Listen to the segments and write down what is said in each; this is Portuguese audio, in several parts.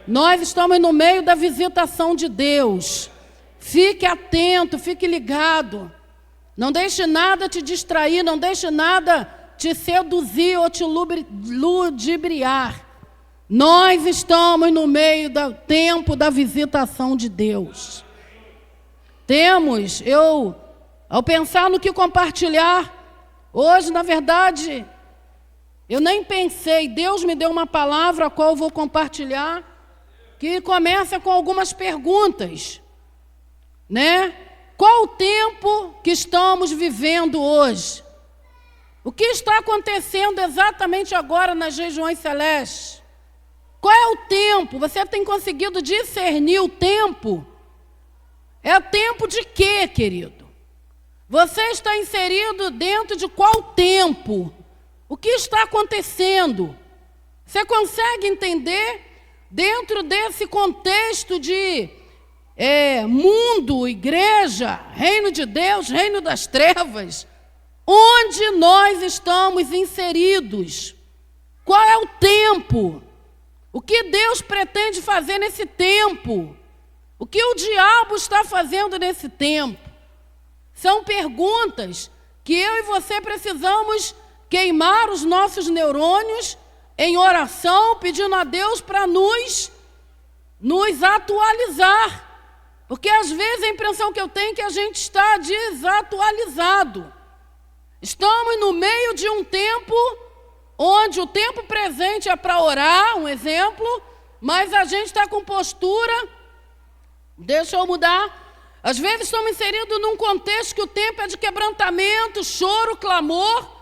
Nós estamos no meio da visitação de Deus. Fique atento, fique ligado. Não deixe nada te distrair, não deixe nada te seduzir ou te ludibriar. Nós estamos no meio do tempo da visitação de Deus. Ao pensar no que compartilhar, hoje, na verdade, eu nem pensei, Deus me deu uma palavra a qual eu vou compartilhar, que começa com algumas perguntas, né? Qual o tempo que estamos vivendo hoje? O que está acontecendo exatamente agora nas regiões celestes? Qual é o tempo? Você tem conseguido discernir o tempo? É tempo de quê, querido? Você está inserido dentro de qual tempo? O que está acontecendo? Você consegue entender dentro desse contexto de mundo, igreja, reino de Deus, reino das trevas, onde nós estamos inseridos? Qual é o tempo? O que Deus pretende fazer nesse tempo? O que o diabo está fazendo nesse tempo? São perguntas que eu e você precisamos queimar os nossos neurônios em oração, pedindo a Deus para nos atualizar. Porque às vezes a impressão que eu tenho é que a gente está desatualizado. Estamos no meio de um tempo onde o tempo presente é para orar, um exemplo, mas a gente está com postura, deixa eu mudar, às vezes estamos inseridos num contexto que o tempo é de quebrantamento, choro, clamor,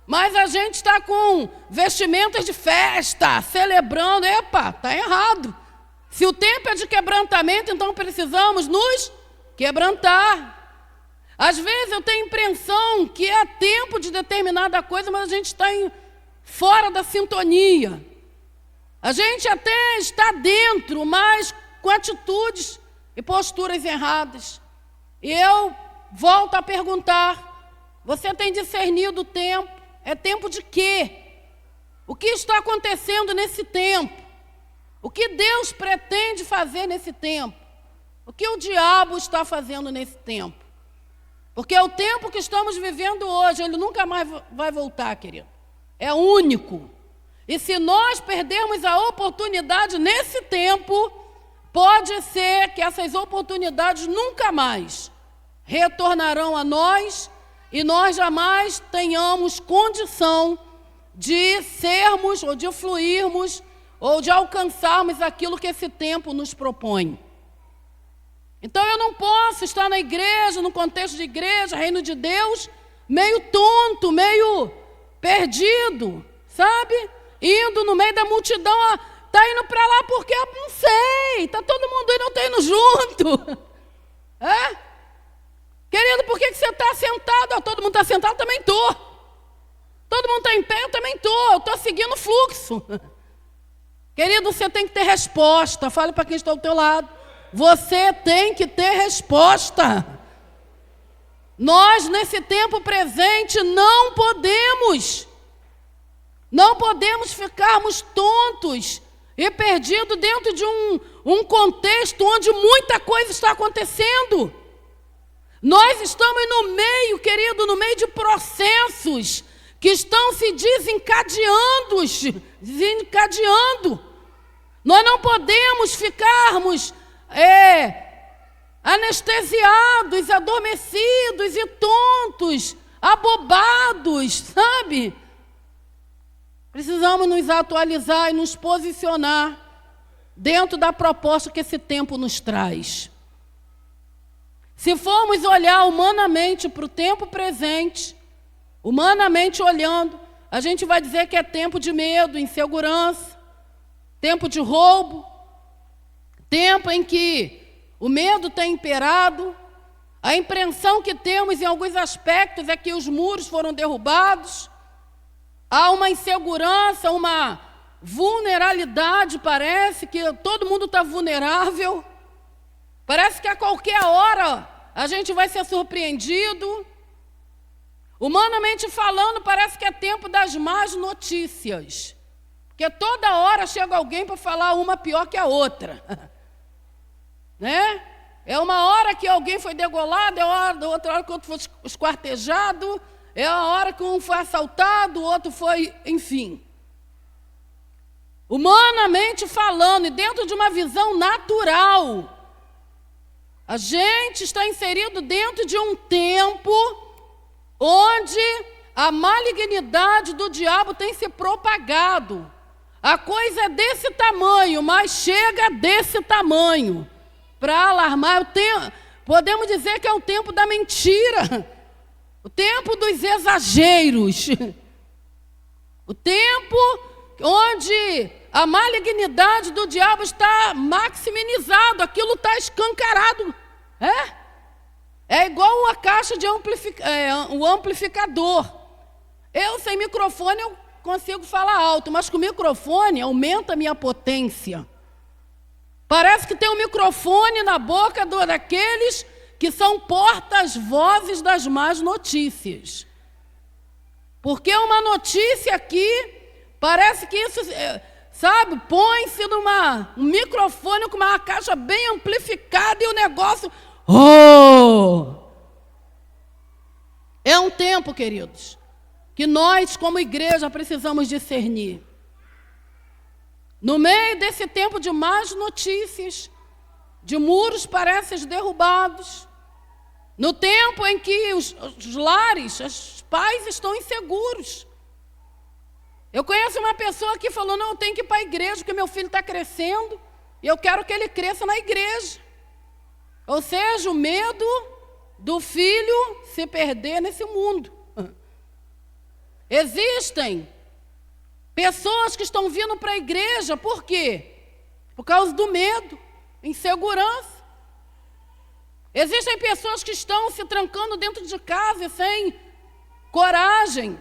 mas a gente está com vestimentas de festa, celebrando. Epa, está errado. Se o tempo é de quebrantamento, então precisamos nos quebrantar. Às vezes eu tenho a impressão que é tempo de determinada coisa, mas a gente está fora da sintonia. A gente até está dentro, mas com atitudes e posturas erradas. E eu volto a perguntar, você tem discernido o tempo? É tempo de quê? O que está acontecendo nesse tempo? O que Deus pretende fazer nesse tempo? O que o diabo está fazendo nesse tempo? Porque o tempo que estamos vivendo hoje, ele nunca mais vai voltar, querido. É único. E se nós perdermos a oportunidade nesse tempo, pode ser que essas oportunidades nunca mais retornarão a nós e nós jamais tenhamos condição de sermos ou de fluirmos ou de alcançarmos aquilo que esse tempo nos propõe. Então eu não posso estar na igreja, no contexto de igreja, reino de Deus, meio tonto, meio perdido, sabe? Indo no meio da multidão, está indo para lá porque eu não sei, está todo mundo indo, eu estou indo junto. É? Querido, por que você está sentado? Todo mundo está sentado, eu também estou. Todo mundo está em pé, eu também estou. Eu estou seguindo o fluxo. Querido, você tem que ter resposta. Fale para quem está ao teu lado. Você tem que ter resposta. Nós, nesse tempo presente, não podemos ficarmos tontos e perdidos dentro de um contexto onde muita coisa está acontecendo. Nós estamos no meio, querido, no meio de processos que estão se desencadeando. Nós não podemos ficarmos anestesiados, adormecidos e tontos, abobados, sabe? Precisamos nos atualizar e nos posicionar dentro da proposta que esse tempo nos traz. Se formos olhar humanamente para o tempo presente, humanamente olhando, a gente vai dizer que é tempo de medo, insegurança, tempo de roubo, tempo em que o medo tem imperado. A impressão que temos em alguns aspectos é que os muros foram derrubados. Há uma insegurança, uma vulnerabilidade, parece que todo mundo está vulnerável. Parece que a qualquer hora a gente vai ser surpreendido. Humanamente falando, parece que é tempo das más notícias. Porque toda hora chega alguém para falar uma pior que a outra. Né? É uma hora que alguém foi degolado, é outra hora que o outro foi esquartejado, é a hora que um foi assaltado, o outro foi, enfim. Humanamente falando, e dentro de uma visão natural, a gente está inserido dentro de um tempo onde a malignidade do diabo tem se propagado. A coisa é desse tamanho, mas chega desse tamanho para alarmar. Podemos dizer que é o tempo da mentira, o tempo dos exageros, o tempo onde a malignidade do diabo está maximizada, aquilo está escancarado. É igual a caixa de o amplificador. Eu sem microfone eu consigo falar alto, mas com o microfone aumenta a minha potência. Parece que tem um microfone na boca daqueles que são portas-vozes das más notícias. Porque uma notícia aqui, parece que isso, sabe, põe-se um microfone com uma caixa bem amplificada e o negócio... É um tempo, queridos, que nós, como igreja, precisamos discernir. No meio desse tempo de más notícias, de muros parecem derrubados, no tempo em que os lares, os pais estão inseguros. Eu conheço uma pessoa que falou, não, eu tenho que ir para a igreja, porque meu filho está crescendo, e eu quero que ele cresça na igreja. Ou seja, o medo do filho se perder nesse mundo. Existem pessoas que estão vindo para a igreja, por quê? Por causa do medo, insegurança. Existem pessoas que estão se trancando dentro de casa sem coragem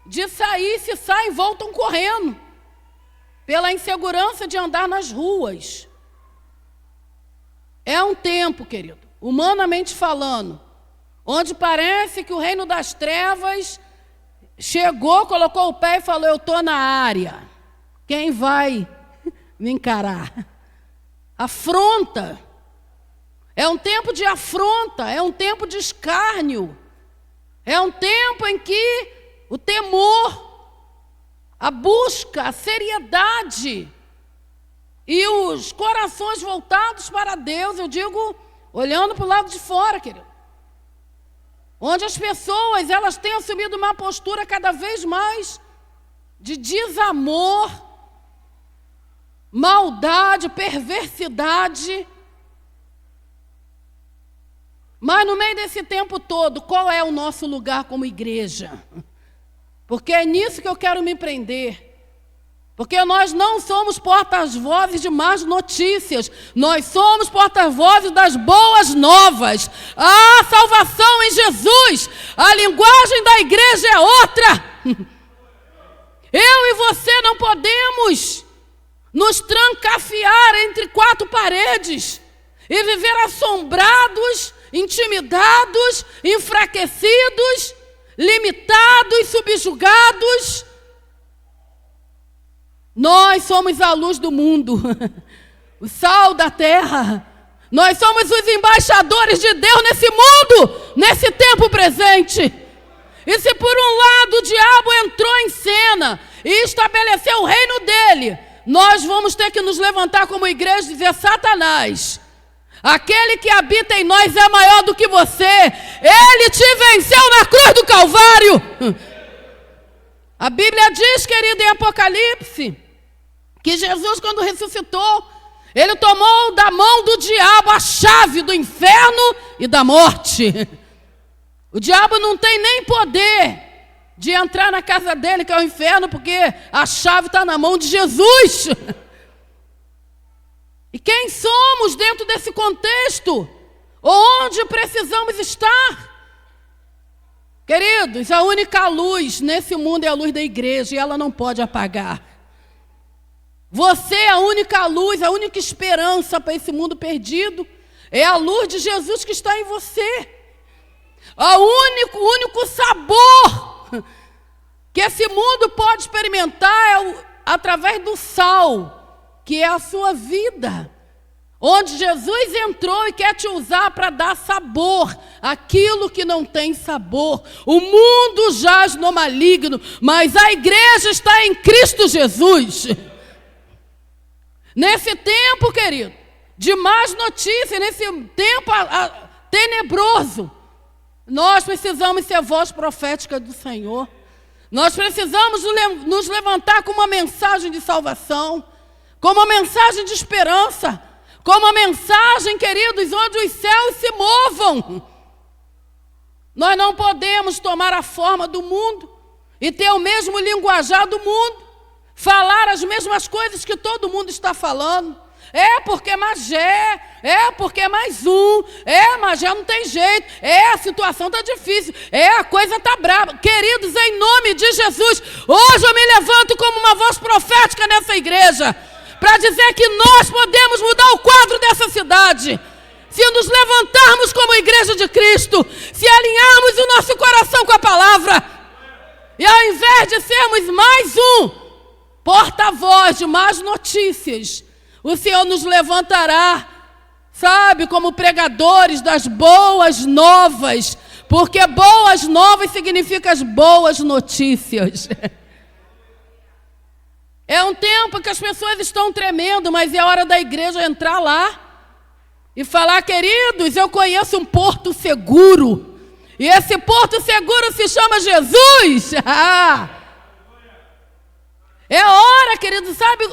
de sair, se saem, voltam correndo, pela insegurança de andar nas ruas. É um tempo, querido, humanamente falando, onde parece que o reino das trevas chegou, colocou o pé e falou, eu estou na área. Quem vai me encarar? Afronta. É um tempo de afronta, é um tempo de escárnio. É um tempo em que o temor, a busca, a seriedade e os corações voltados para Deus, eu digo, olhando para o lado de fora, querido. Onde as pessoas, elas têm assumido uma postura cada vez mais de desamor, maldade, perversidade. Mas no meio desse tempo todo, qual é o nosso lugar como igreja? Porque é nisso que eu quero me prender. Porque nós não somos porta-vozes de más notícias. Nós somos porta-vozes das boas novas. A salvação em Jesus. A linguagem da igreja é outra. Eu e você não podemos nos trancafiar entre quatro paredes e viver assombrados, intimidados, enfraquecidos, limitados, subjugados. Nós somos a luz do mundo, o sal da terra. Nós somos os embaixadores de Deus nesse mundo, nesse tempo presente. E se por um lado o diabo entrou em cena e estabeleceu o reino dele, nós vamos ter que nos levantar como igreja e dizer, Satanás, aquele que habita em nós é maior do que você. Ele te venceu na cruz do Calvário. A Bíblia diz, querido, em Apocalipse, que Jesus, quando ressuscitou, ele tomou da mão do diabo a chave do inferno e da morte. O diabo não tem nem poder de entrar na casa dele, que é o inferno, porque a chave está na mão de Jesus. E quem somos dentro desse contexto? Onde precisamos estar? Queridos, a única luz nesse mundo é a luz da igreja e ela não pode apagar. Você é a única luz, a única esperança para esse mundo perdido é a luz de Jesus que está em você. O único sabor que esse mundo pode experimentar é através do sal, que é a sua vida. Onde Jesus entrou e quer te usar para dar sabor àquilo que não tem sabor. O mundo jaz no maligno, mas a igreja está em Cristo Jesus. Nesse tempo, querido, de más notícias, nesse tempo tenebroso, nós precisamos ser voz profética do Senhor. Nós precisamos nos levantar com uma mensagem de salvação, com uma mensagem de esperança, com uma mensagem, queridos, onde os céus se movam. Nós não podemos tomar a forma do mundo e ter o mesmo linguajar do mundo, falar as mesmas coisas que todo mundo está falando. Porque Magé, porque é mais um, Magé não tem jeito, a situação está difícil, a coisa está brava. Queridos, em nome de Jesus, hoje eu me levanto como uma voz profética nessa igreja, para dizer que nós podemos mudar o quadro dessa cidade, se nos levantarmos como igreja de Cristo, se alinharmos o nosso coração com a palavra, e ao invés de sermos mais um porta-voz de más notícias, o Senhor nos levantará, sabe, como pregadores das boas novas, porque boas novas significa as boas notícias. É um tempo que as pessoas estão tremendo, mas é hora da igreja entrar lá e falar: queridos, eu conheço um porto seguro, e esse porto seguro se chama Jesus. É hora, queridos, sabe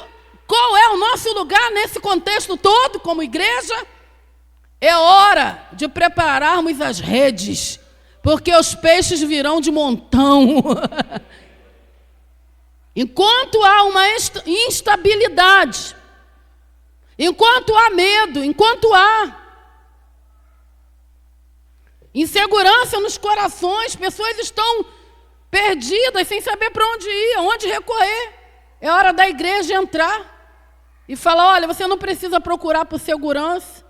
qual é o nosso lugar nesse contexto todo, como igreja? É hora de prepararmos as redes, porque os peixes virão de montão. Enquanto há uma instabilidade, enquanto há medo, enquanto há insegurança nos corações, pessoas estão perdidas, sem saber para onde ir, aonde recorrer. É hora da igreja entrar e falar: olha, você não precisa procurar por segurança,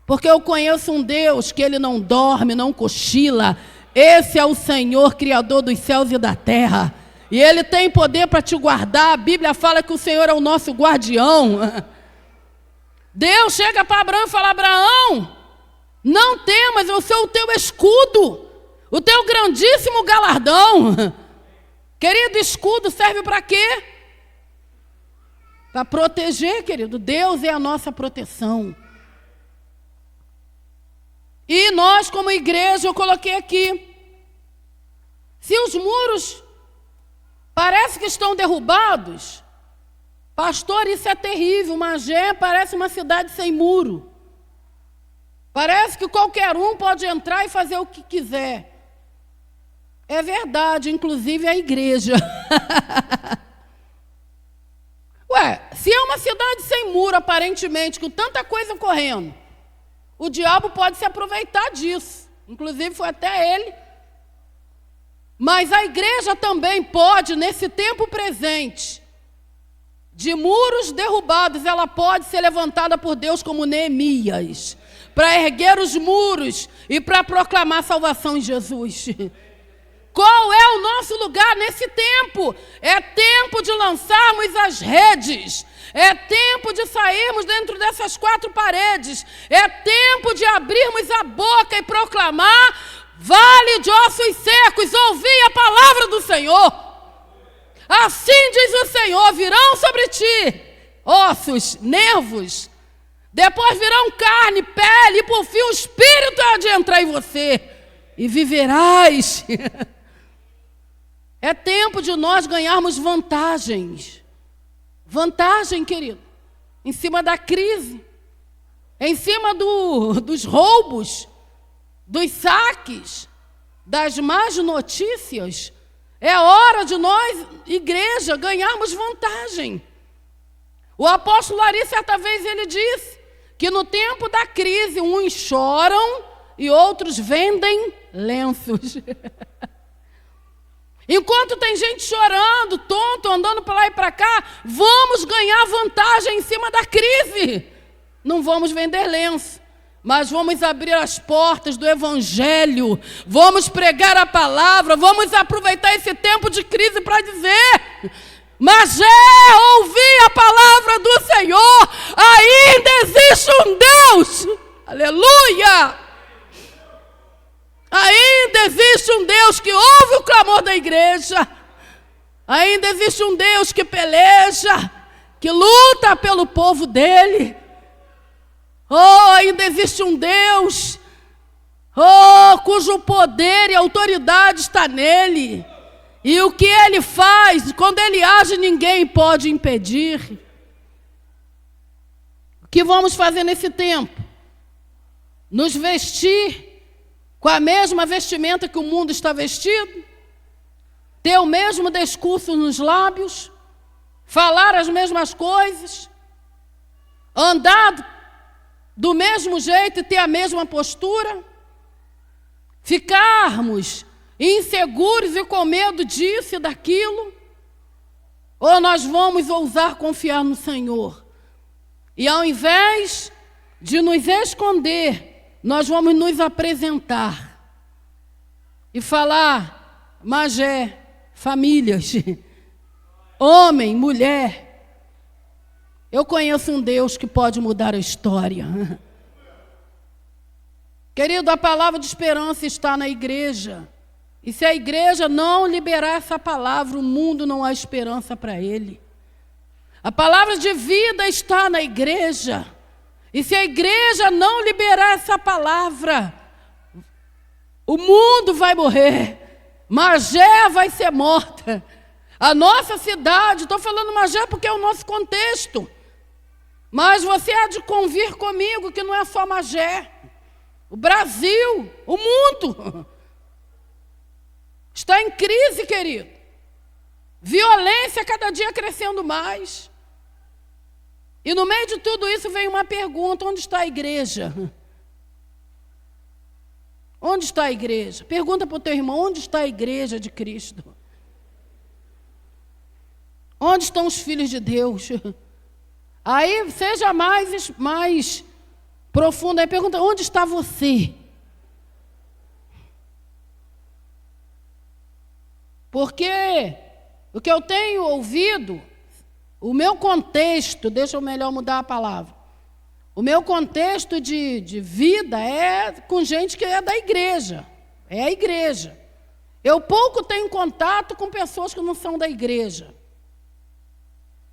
porque eu conheço um Deus que Ele não dorme, não cochila. Esse é o Senhor, Criador dos céus e da terra. E Ele tem poder para te guardar. A Bíblia fala que o Senhor é o nosso guardião. Deus chega para Abraão e fala: Abraão, não temas, eu sou o teu escudo, o teu grandíssimo galardão. Querido, escudo serve para quê? Para proteger, querido. Deus é a nossa proteção. E nós, como igreja, eu coloquei aqui: se os muros parece que estão derrubados, pastor, isso é terrível. Magé parece uma cidade sem muro. Parece que qualquer um pode entrar e fazer o que quiser. É verdade, inclusive a igreja. Se é uma cidade sem muro, aparentemente, com tanta coisa correndo, o diabo pode se aproveitar disso. Inclusive foi até ele. Mas a igreja também pode, nesse tempo presente, de muros derrubados, ela pode ser levantada por Deus como Neemias, para erguer os muros e para proclamar salvação em Jesus. Qual é o nosso lugar nesse tempo? É tempo de lançarmos as redes. É tempo de sairmos dentro dessas quatro paredes. É tempo de abrirmos a boca e proclamar: vale de ossos secos, ouvi a palavra do Senhor. Assim diz o Senhor: virão sobre ti ossos, nervos, depois virão carne, pele, e por fim o Espírito há de entrar em você, e viverás. É tempo de nós ganharmos vantagens. Vantagem, querido, em cima da crise, em cima dos roubos, dos saques, das más notícias. É hora de nós, igreja, ganharmos vantagem. O apóstolo Ari, certa vez, ele disse que no tempo da crise, uns choram e outros vendem lenços. Enquanto tem gente chorando, tonto, andando para lá e para cá, vamos ganhar vantagem em cima da crise. Não vamos vender lenço, mas vamos abrir as portas do Evangelho, vamos pregar a palavra, vamos aproveitar esse tempo de crise para dizer: Magé, ouvi a palavra do Senhor, ainda existe um Deus, aleluia! Ainda existe um Deus que ouve o clamor da igreja, ainda existe um Deus que peleja, que luta pelo povo dele. Oh, ainda existe um Deus, oh, cujo poder e autoridade está nele. E o que ele faz, quando ele age, ninguém pode impedir. O que vamos fazer nesse tempo? Nos vestir com a mesma vestimenta que o mundo está vestido? Ter o mesmo discurso nos lábios? Falar as mesmas coisas? Andar do mesmo jeito e ter a mesma postura? Ficarmos inseguros e com medo disso e daquilo? Ou nós vamos ousar confiar no Senhor? E ao invés de nos esconder, nós vamos nos apresentar e falar: Magé, famílias, homem, mulher, eu conheço um Deus que pode mudar a história. Querido, a palavra de esperança está na igreja. E se a igreja não liberar essa palavra, o mundo não há esperança para ele. A palavra de vida está na igreja. E se a igreja não liberar essa palavra, o mundo vai morrer. Magé vai ser morta. A nossa cidade, estou falando Magé porque é o nosso contexto. Mas você há de convir comigo que não é só Magé. O Brasil, o mundo está em crise, querido. Violência cada dia crescendo mais. E no meio de tudo isso vem uma pergunta: onde está a igreja? Onde está a igreja? Pergunta para o teu irmão: onde está a igreja de Cristo? Onde estão os filhos de Deus? Aí seja mais profundo, aí pergunta: onde está você? Porque o que eu tenho ouvido, o meu contexto, deixa eu melhor mudar a palavra, o meu contexto de vida é com gente que é da igreja, é a igreja. Eu pouco tenho contato com pessoas que não são da igreja.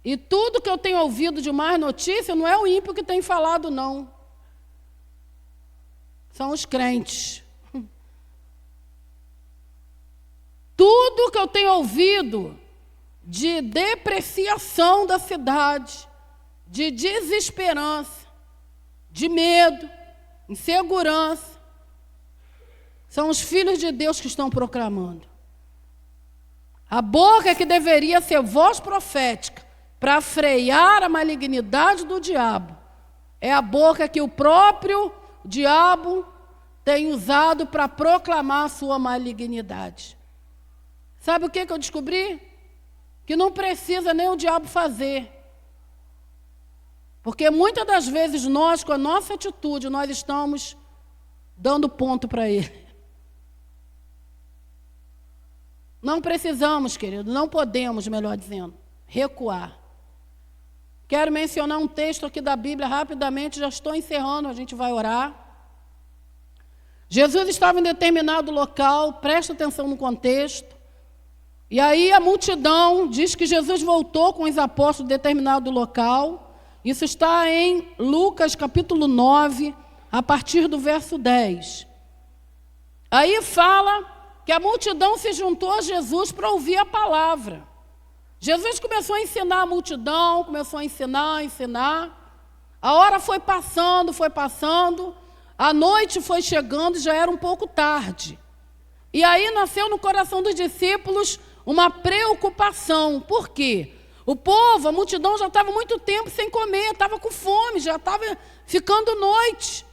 E tudo que eu tenho ouvido de mais notícia não é o ímpio que tem falado, não. São os crentes. Tudo que eu tenho ouvido de depreciação da cidade, de desesperança, de medo, insegurança, são os filhos de Deus que estão proclamando. A boca que deveria ser voz profética para frear a malignidade do diabo, é a boca que o próprio diabo tem usado para proclamar a sua malignidade. Sabe o que eu descobri? Que não precisa nem o diabo fazer. Porque muitas das vezes nós, com a nossa atitude, nós estamos dando ponto para ele. Não precisamos, querido, não podemos, melhor dizendo, recuar. Quero mencionar um texto aqui da Bíblia rapidamente, já estou encerrando, a gente vai orar. Jesus estava em determinado local, presta atenção no contexto. E aí a multidão diz que Jesus voltou com os apóstolos em determinado local. Isso está em Lucas capítulo 9, a partir do verso 10. Aí fala que a multidão se juntou a Jesus para ouvir a palavra. Jesus começou a ensinar a multidão, começou a ensinar. A hora foi passando, a noite foi chegando e já era um pouco tarde. E aí nasceu no coração dos discípulos uma preocupação. Por quê? O povo, a multidão já estava muito tempo sem comer, estava com fome, já estava ficando noite.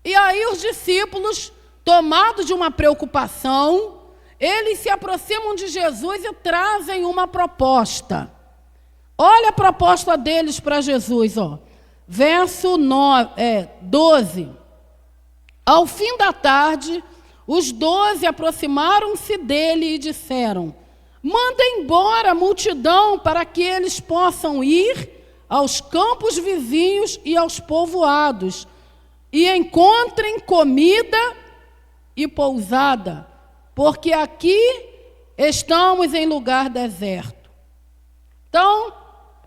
E aí os discípulos, tomados de uma preocupação, eles se aproximam de Jesus e trazem uma proposta. Olha a proposta deles para Jesus, ó. Verso 12. Ao fim da tarde, os 12 aproximaram-se dele e disseram: manda embora a multidão para que eles possam ir aos campos vizinhos e aos povoados e encontrem comida e pousada, porque aqui estamos em lugar deserto. Então,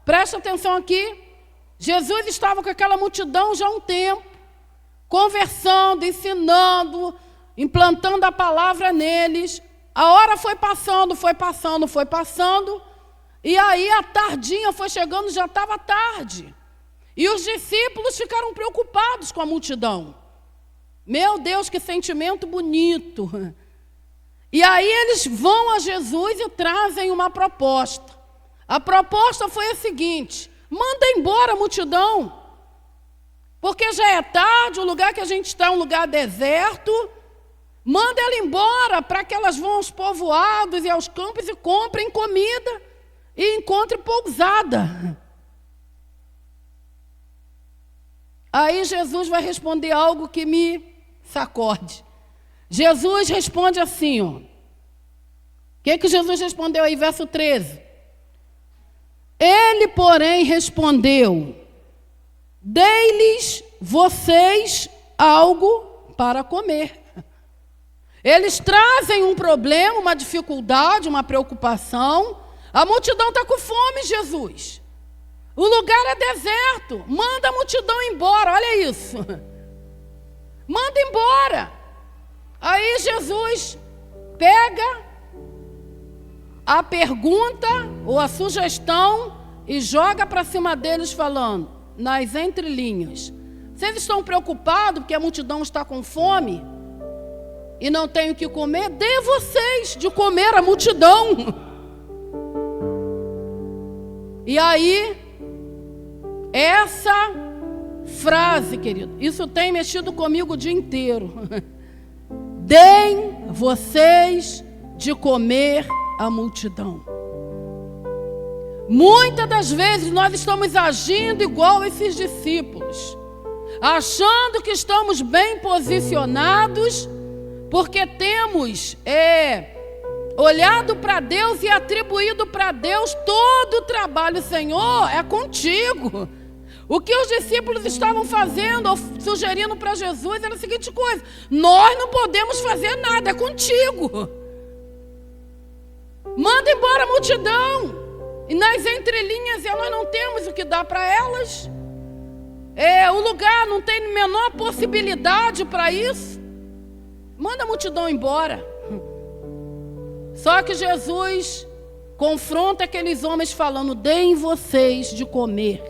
presta atenção aqui. Jesus estava com aquela multidão já há um tempo, conversando, ensinando, implantando a palavra neles. A hora foi passando, e aí a tardinha foi chegando, já estava tarde. E os discípulos ficaram preocupados com a multidão. Meu Deus, que sentimento bonito. E aí eles vão a Jesus e trazem uma proposta. A proposta foi a seguinte: manda embora a multidão, porque já é tarde, o lugar que a gente está é um lugar deserto. Manda ela embora para que elas vão aos povoados e aos campos e comprem comida e encontrem pousada. Aí Jesus vai responder algo que me sacode. Jesus responde assim, ó. O que Jesus respondeu aí, verso 13? Ele, porém, respondeu: dei-lhes vocês algo para comer. Eles trazem um problema, uma dificuldade, uma preocupação. A multidão está com fome, Jesus. O lugar é deserto. Manda a multidão embora, olha isso. Manda embora. Aí Jesus pega a pergunta ou a sugestão e joga para cima deles falando, nas entrelinhas: vocês estão preocupados porque a multidão está com fome e não tem o que comer? Dê vocês de comer a multidão. E aí, essa frase, querido, isso tem mexido comigo o dia inteiro. Deem vocês de comer a multidão. Muitas das vezes nós estamos agindo igual esses discípulos, achando que estamos bem posicionados, porque temos olhado para Deus e atribuído para Deus todo o trabalho. Senhor, é contigo. O que os discípulos estavam fazendo ou sugerindo para Jesus era a seguinte coisa: nós não podemos fazer nada, é contigo. Manda embora a multidão. E nas entrelinhas nós não temos o que dar para elas. O lugar não tem menor possibilidade para isso. Manda a multidão embora. Só que Jesus confronta aqueles homens falando: deem vocês de comer.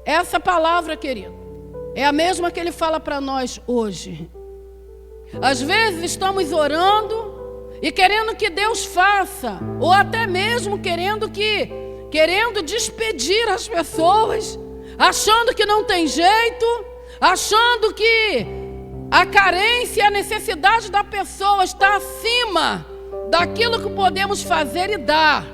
Essa palavra, querido, é a mesma que ele fala para nós hoje. Às vezes estamos orando e querendo que Deus faça, ou até mesmo querendo despedir as pessoas, achando que não tem jeito, achando que a carência e a necessidade da pessoa está acima daquilo que podemos fazer e dar.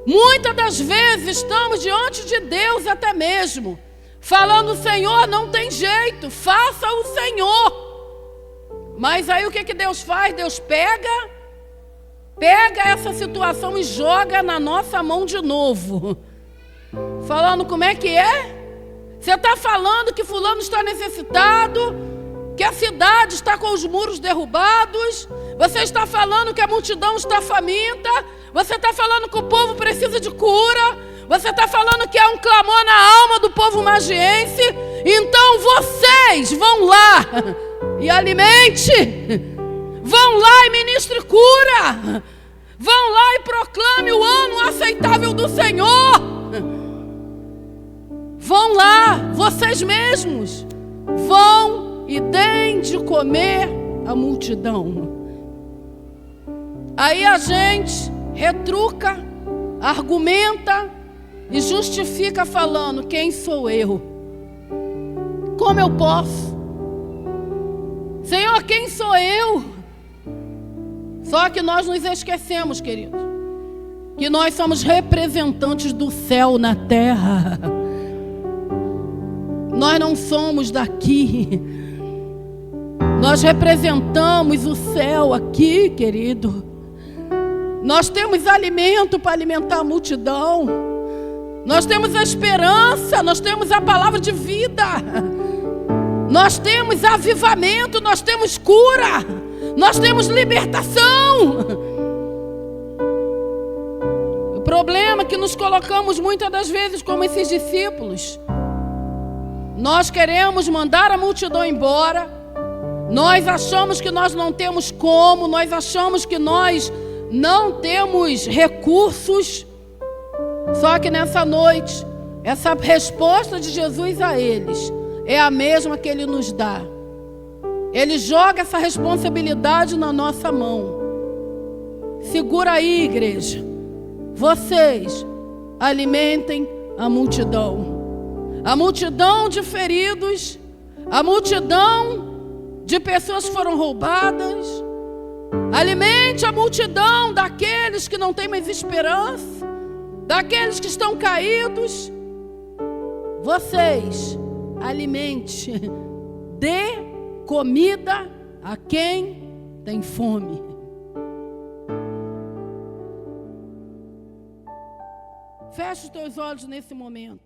Muitas das vezes estamos diante de Deus até mesmo, falando: Senhor, não tem jeito, faça o Senhor. Mas aí o que Deus faz? Deus pega essa situação e joga na nossa mão de novo, falando: como é que é? Você está falando que fulano está necessitado, que a cidade está com os muros derrubados, você está falando que a multidão está faminta, você está falando que o povo precisa de cura, você está falando que há um clamor na alma do povo magiense. Então vocês vão lá e alimente, vão lá e ministre cura, vão lá e proclame o ano aceitável do Senhor. Vão lá, vocês mesmos, vão e deem de comer a multidão. Aí a gente retruca, argumenta e justifica falando: quem sou eu? Como eu posso? Senhor, quem sou eu? Só que nós nos esquecemos, queridos, que nós somos representantes do céu na terra. Nós não somos daqui. Nós representamos o céu aqui, querido. Nós temos alimento para alimentar a multidão. Nós temos a esperança, nós temos a palavra de vida. Nós temos avivamento, nós temos cura, nós temos libertação. O problema é que nos colocamos muitas das vezes como esses discípulos. Nós queremos mandar a multidão embora. Nós achamos que nós não temos como, nós achamos que nós não temos recursos. Só que nessa noite, essa resposta de Jesus a eles é a mesma que Ele nos dá. Ele joga essa responsabilidade na nossa mão. Segura aí, igreja. Vocês alimentem a multidão. A multidão de feridos, a multidão de pessoas que foram roubadas. Alimente a multidão daqueles que não têm mais esperança, daqueles que estão caídos. Vocês alimente, dê comida a quem tem fome. Feche os teus olhos nesse momento.